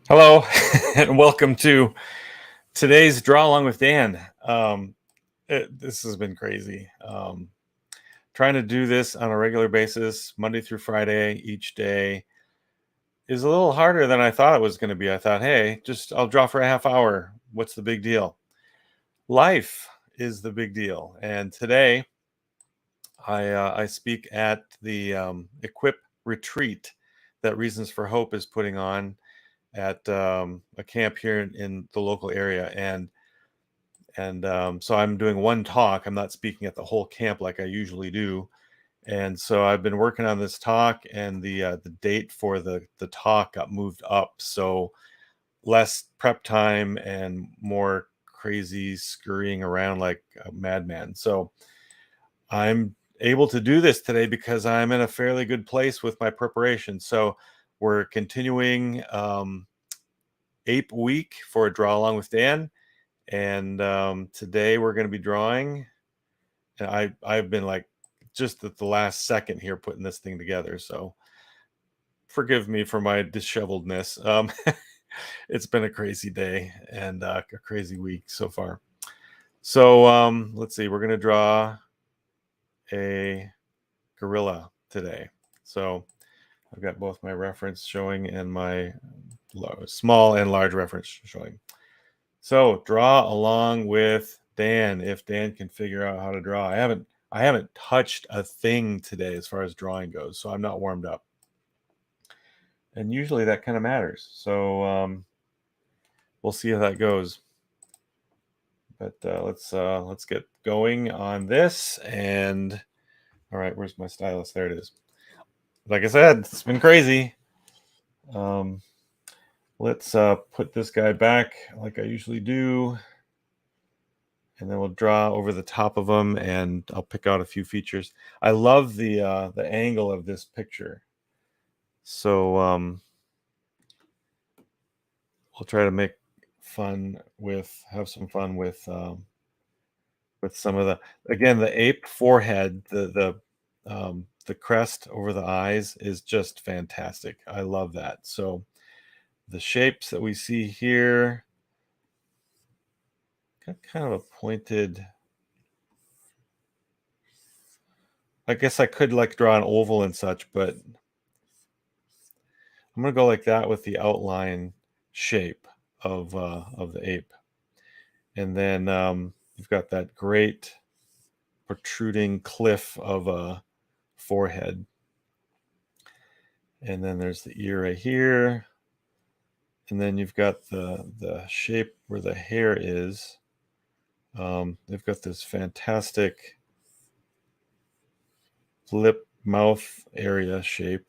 Hello, and welcome to today's Draw Along with Dan. This has been crazy. Trying to do this on a regular basis, Monday through Friday, each day, is a little harder than I thought it was going to be. I thought, hey, I'll draw for a half hour. What's the big deal? Life is the big deal. And today, I speak at the Equip retreat that Reasons for Hope is putting on at a camp here in the local area, and so I'm doing one talk. I'm not speaking at the whole camp like I usually do, and so I've been working on this talk, and the date for the talk got moved up, so less prep time and more crazy scurrying around like a madman. So I'm able to do this today because I'm in a fairly good place with my preparation. So we're continuing APE week for a Draw Along with Dan, and today we're going to be drawing. And I've been like just at the last second here putting this thing together, so forgive me for my disheveledness. It's been a crazy day and a crazy week so far. So let's see, we're going to draw a gorilla today. So I've got both my reference showing and my small and large reference showing. So draw along with Dan, if Dan can figure out how to draw. I haven't touched a thing today as far as drawing goes, so I'm not warmed up. And usually that kind of matters. So we'll see how that goes. But let's get going on this. And all right, where's my stylus? There it is. Like I said, it's been crazy. Let's put this guy back like I usually do. And then we'll draw over the top of them, and I'll pick out a few features. I love the angle of this picture. So we'll try to have some fun with some of the ape forehead, the crest over the eyes is just fantastic. I love that. So the shapes that we see here, got kind of a pointed. I guess I could like draw an oval and such, but I'm gonna go like that with the outline shape of the ape, and then you've got that great protruding cliff of a forehead, and then there's the ear right here, and then you've got the shape where the hair is. They've got this fantastic lip mouth area shape.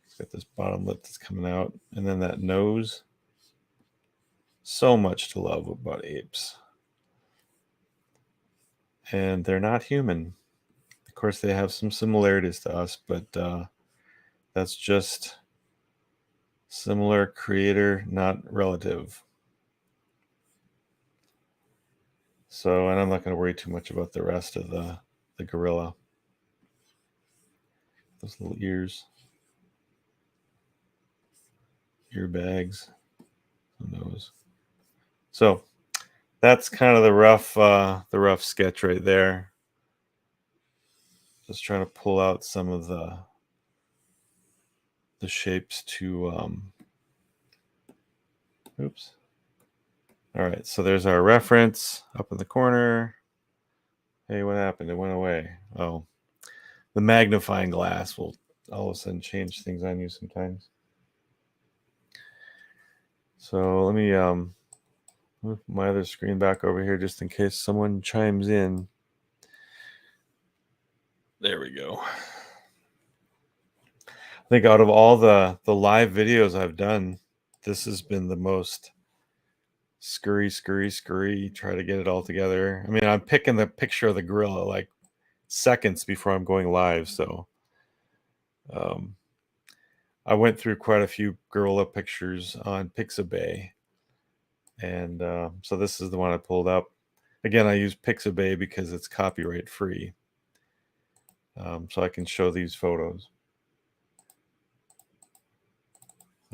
It's got this bottom lip that's coming out, and then that nose. So much to love about apes. And they're not human. Of course, they have some similarities to us, but that's just similar creator, not relative. So, and I'm not going to worry too much about the rest of the gorilla. Those little ears, ear bags, nose. So that's kind of the rough sketch right there. Just trying to pull out some of the shapes to oops. All right, so there's our reference up in the corner. Hey, what happened? It went away. Oh, the magnifying glass will all of a sudden change things on you sometimes. So let me move my other screen back over here just in case someone chimes in. There we go. I think out of all the live videos I've done, this has been the most scurry, try to get it all together. I mean, I'm picking the picture of the gorilla like seconds before I'm going live, so I went through quite a few gorilla pictures on Pixabay, and so this is the one I pulled up. Again, I use Pixabay because it's copyright free, so I can show these photos.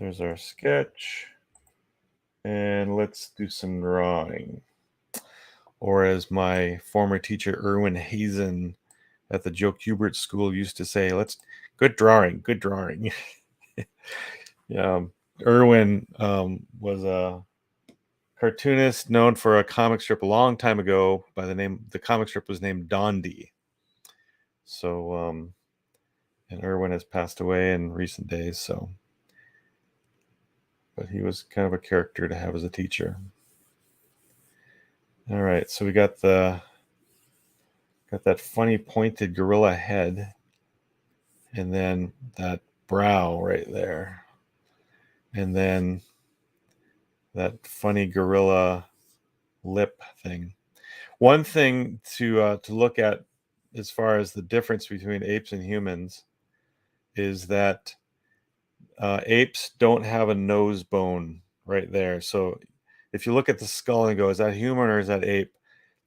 There's our sketch. And let's do some drawing. Or as my former teacher, Erwin Hazen, at the Joe Kubert School used to say, good drawing, good drawing. Yeah, Erwin was a cartoonist known for a comic strip a long time ago by the comic strip was named Dondi. So, and Erwin has passed away in recent days, so, but he was kind of a character to have as a teacher. All right, so we got that funny pointed gorilla head, and then that brow right there, and then that funny gorilla lip thing. One thing to look at as far as the difference between apes and humans is that apes don't have a nose bone right there. So if you look at the skull and go, is that human or is that ape?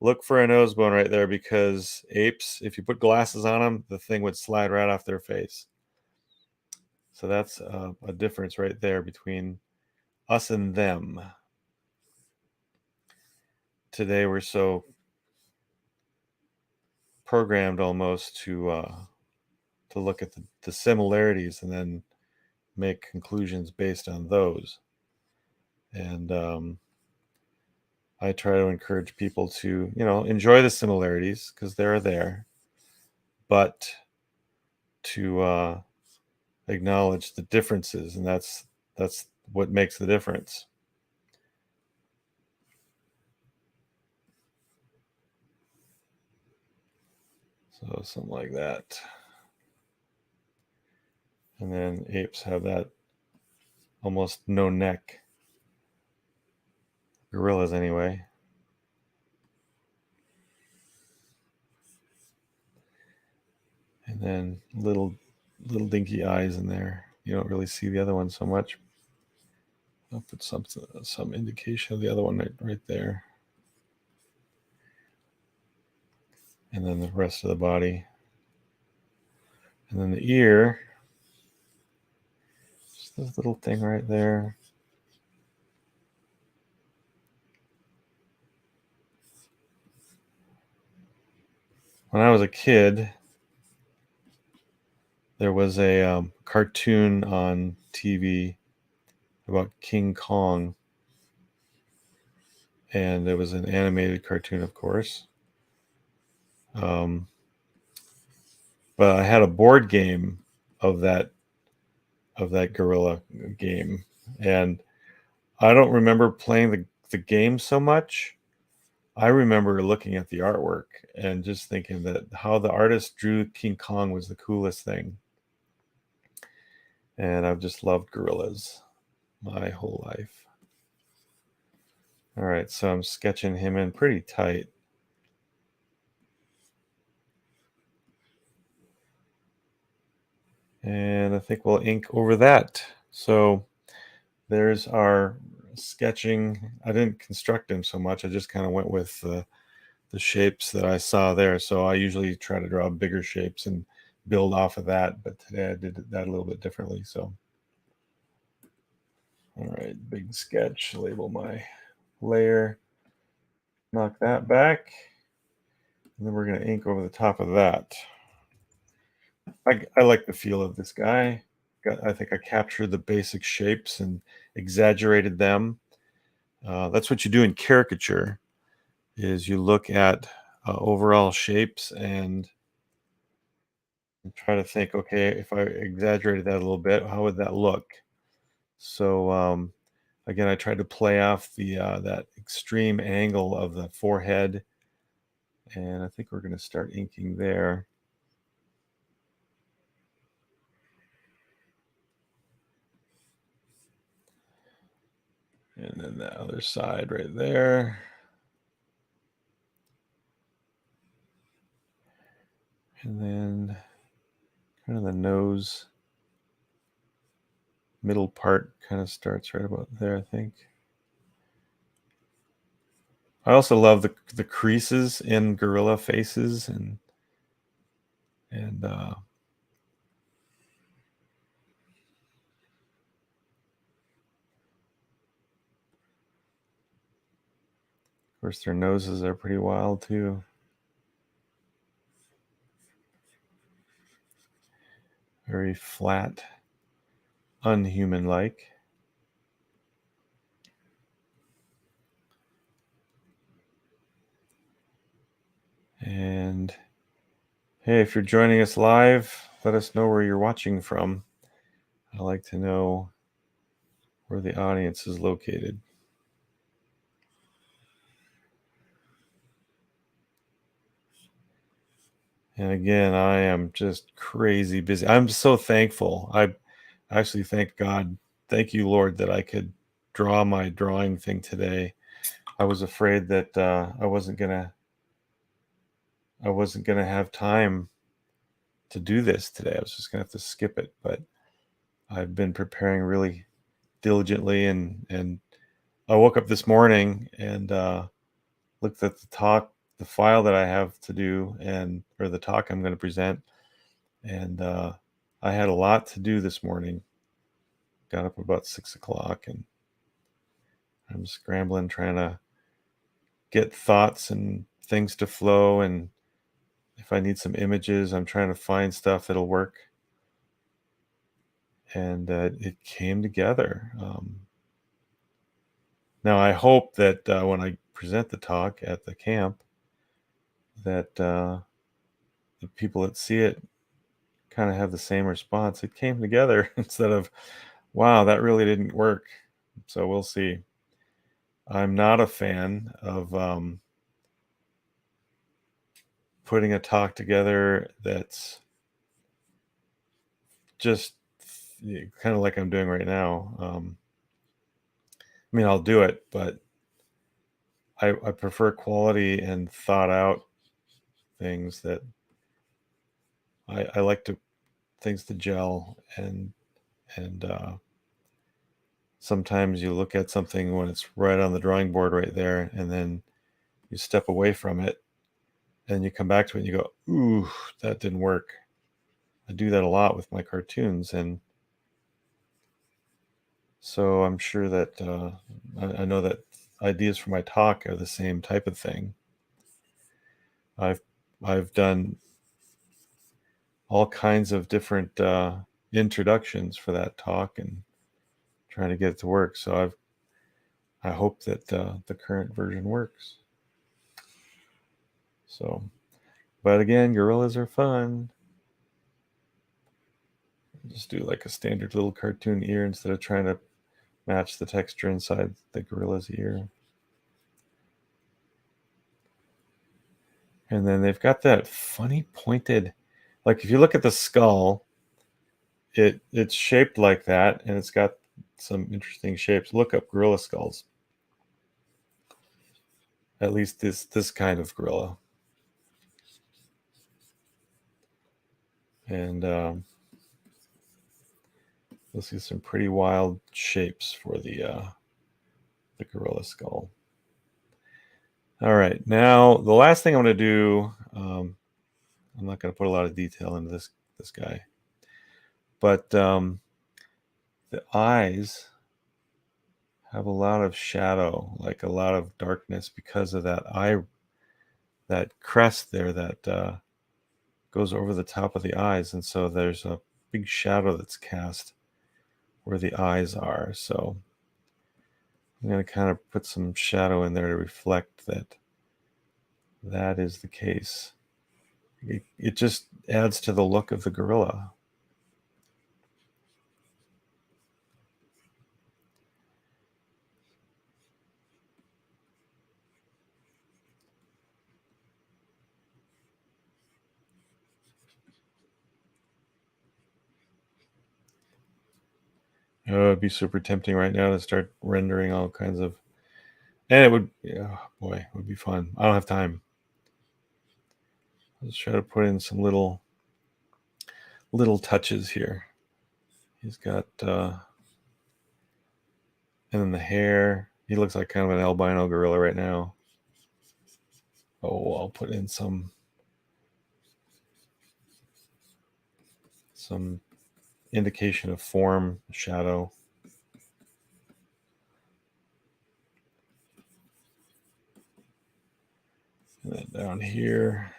Look for a nose bone right there, because apes, if you put glasses on them, the thing would slide right off their face. So that's a difference right there between us and them. Today we're so programmed almost to look at the similarities and then make conclusions based on those. And I try to encourage people to, enjoy the similarities because they're there, but to acknowledge the differences, and that's what makes the difference. So something like that. And then apes have that almost no neck. Gorillas anyway. And then little dinky eyes in there. You don't really see the other one so much. I'll put some indication of the other one right there. And then the rest of the body. And then the ear, just this little thing right there. When I was a kid, there was a cartoon on TV about King Kong. And it was an animated cartoon, of course. But I had a board game of that gorilla game, and I don't remember playing the game so much. I remember looking at the artwork and just thinking that how the artist drew King Kong was the coolest thing. And I've just loved gorillas my whole life. All right, so I'm sketching him in pretty tight. And I think we'll ink over that. So there's our sketching. I didn't construct him so much. I just kind of went with the shapes that I saw there. So I usually try to draw bigger shapes and build off of that. But today I did that a little bit differently. So, all right, big sketch, label my layer, knock that back. And then we're going to ink over the top of that. I like the feel of this guy. I think I captured the basic shapes and exaggerated them. That's what you do in caricature, is you look at overall shapes and try to think, okay, if I exaggerated that a little bit, how would that look? So again, I tried to play off the that extreme angle of the forehead, and I think we're going to start inking there. And then the other side right there. And then kind of the nose middle part kind of starts right about there, I think. I also love the creases in gorilla faces and course, their noses are pretty wild too. Very flat, unhuman-like. And hey, if you're joining us live, let us know where you're watching from. I'd like to know where the audience is located. And again, I am just crazy busy. I'm so thankful. I actually thank God. Thank you, Lord, that I could draw my drawing thing today. I was afraid that I wasn't gonna have time to do this today. I was just gonna have to skip it. But I've been preparing really diligently, and I woke up this morning and looked at the file that I have to do, or the talk I'm going to present, and I had a lot to do this morning. Got up about 6 o'clock, and I'm scrambling, trying to get thoughts and things to flow. And if I need some images, I'm trying to find stuff that'll work. And it came together. Now, I hope that when I present the talk at the camp, that the people that see it kind of have the same response. It came together instead of, wow, that really didn't work. So we'll see. I'm not a fan of putting a talk together that's just kind of like I'm doing right now. I mean, I'll do it, but I prefer quality and thought out things that I like things to gel, and sometimes you look at something when it's right on the drawing board right there, and then you step away from it and you come back to it and you go, ooh, that didn't work. I do that a lot with my cartoons, and so I'm sure that I know that ideas for my talk are the same type of thing. I've done all kinds of different introductions for that talk and trying to get it to work. So I hope that the current version works. So, but again, gorillas are fun. Just do like a standard little cartoon ear instead of trying to match the texture inside the gorilla's ear. And then they've got that funny pointed, like if you look at the skull, it's shaped like that, and it's got some interesting shapes. Look up gorilla skulls. At least this kind of gorilla. And you'll see some pretty wild shapes for the gorilla skull. All right, now the last thing I'm going to do, I'm not going to put a lot of detail into this guy, but the eyes have a lot of shadow, like a lot of darkness, because of that crest there that goes over the top of the eyes, and so there's a big shadow that's cast where the eyes are. So I'm going to kind of put some shadow in there to reflect that is the case. It just adds to the look of the gorilla. Oh, it'd be super tempting right now to start rendering all kinds of, and it would, oh boy, it would be fun. I don't have time. Let's try to put in some little touches here. He's got, and then the hair. He looks like kind of an albino gorilla right now. Oh, I'll put in some indication of form, shadow. And then down here,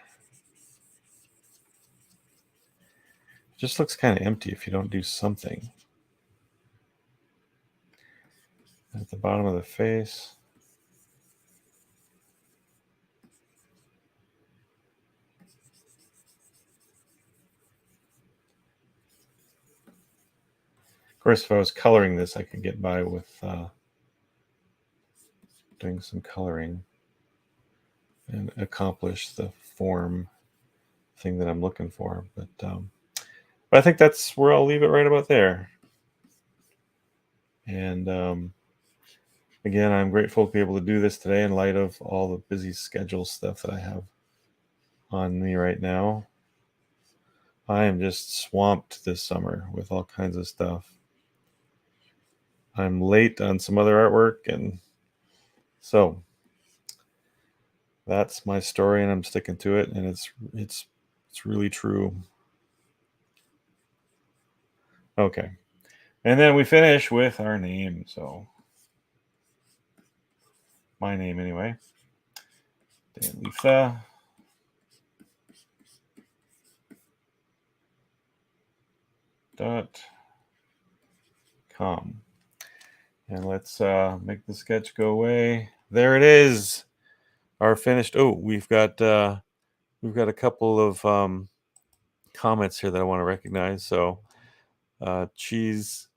just looks kind of empty if you don't do something. At the bottom of the face. Of course, if I was coloring this, I could get by with doing some coloring and accomplish the form thing that I'm looking for. But I think that's where I'll leave it right about there. And again, I'm grateful to be able to do this today in light of all the busy schedule stuff that I have on me right now. I am just swamped this summer with all kinds of stuff. I'm late on some other artwork, and so that's my story, and I'm sticking to it, and it's really true. Okay. And then we finish with our name. So my name anyway. Lietha. .com. And let's make the sketch go away. There it is. Our finished. Oh, we've got a couple of comments here that I want to recognize. So Jesus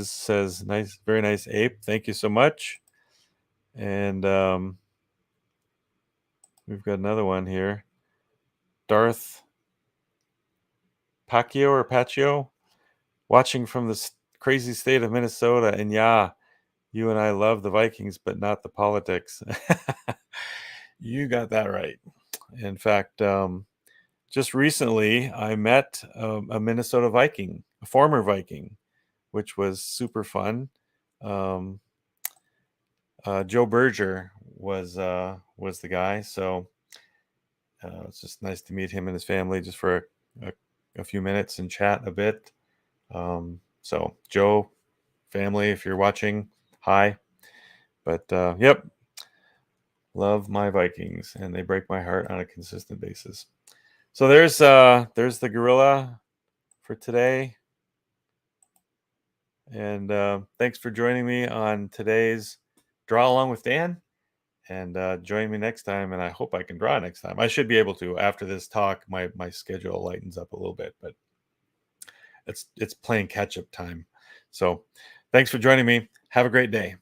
says, nice, very nice ape. Thank you so much. And we've got another one here. Darth Pacquiao or Paccio, watching from the crazy state of Minnesota. And yeah, you and I love the Vikings, but not the politics. You got that right. In fact, just recently I met a Minnesota Viking, a former Viking, which was super fun. Joe Berger was the guy, so it's just nice to meet him and his family just for a few minutes and chat a bit. So Joe, family, if you're watching, hi. But yep, love my Vikings, and they break my heart on a consistent basis. So there's the gorilla for today. And thanks for joining me on today's Draw Along with Dan. And join me next time, and I hope I can draw next time. I should be able to after this talk. My schedule lightens up a little bit, but it's playing catch up time. So thanks for joining me. Have a great day.